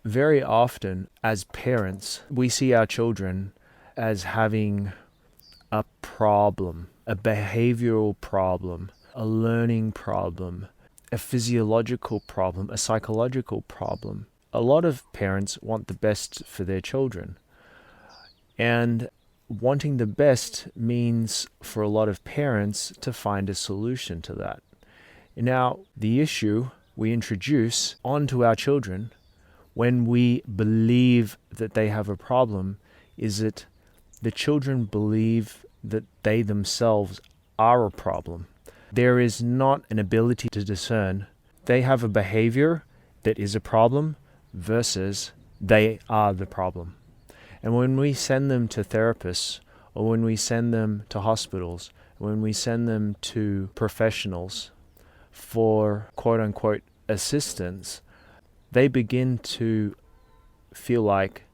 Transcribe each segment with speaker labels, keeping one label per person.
Speaker 1: Very often, as parents, we see our children as having a problem, a behavioral problem, a learning problem, a physiological problem, a psychological problem. A lot of parents want the best for their children. And wanting the best means for a lot of parents to find a solution to that. Now, the issue we introduce onto our children when we believe that they have a problem is that the children believe that they themselves are a problem. There is not an ability to discern they have a behavior that is a problem versus they are the problem. And when we send them to therapists, or when we send them to hospitals, when we send them to professionals for quote unquote assistance, they begin to feel like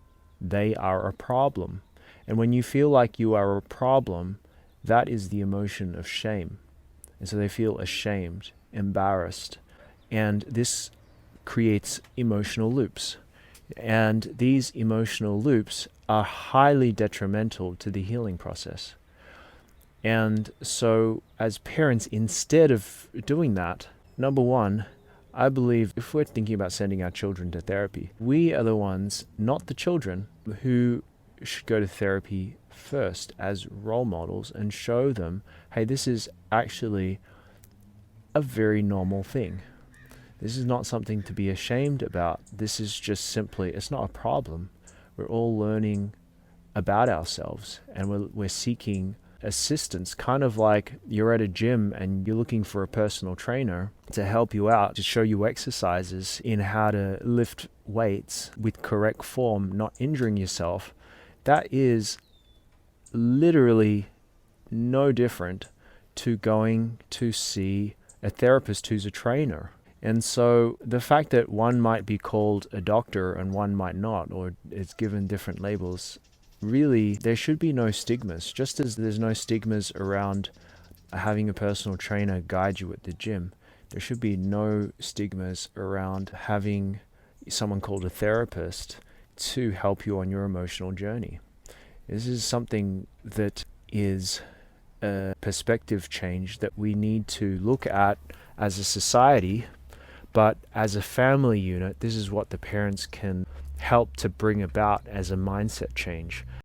Speaker 1: they are a problem. And when you feel like you are a problem, that is the emotion of shame. And so they feel ashamed, embarrassed, and this creates emotional loops. And these emotional loops are highly detrimental to the healing process. And so as parents, instead of doing that, number one, I believe if we're thinking about sending our children to therapy, we are the ones, not the children, who should go to therapy first as role models and show them, hey, this is actually a very normal thing. This is not something to be ashamed about. This is just simply, it's not a problem. We're all learning about ourselves and we're seeking assistance, kind of like you're at a gym and you're looking for a personal trainer to help you out, to show you exercises in how to lift weights with correct form, not injuring yourself. That is literally no different to going to see a therapist who's a trainer. And so the fact that one might be called a doctor and one might not, or it's given different labels, really, there should be no stigmas. Just as there's no stigmas around having a personal trainer guide you at the gym, there should be no stigmas around having someone called a therapist to help you on your emotional journey. This is something that is a perspective change that we need to look at as a society, but as a family unit, this is what the parents can help to bring about as a mindset change.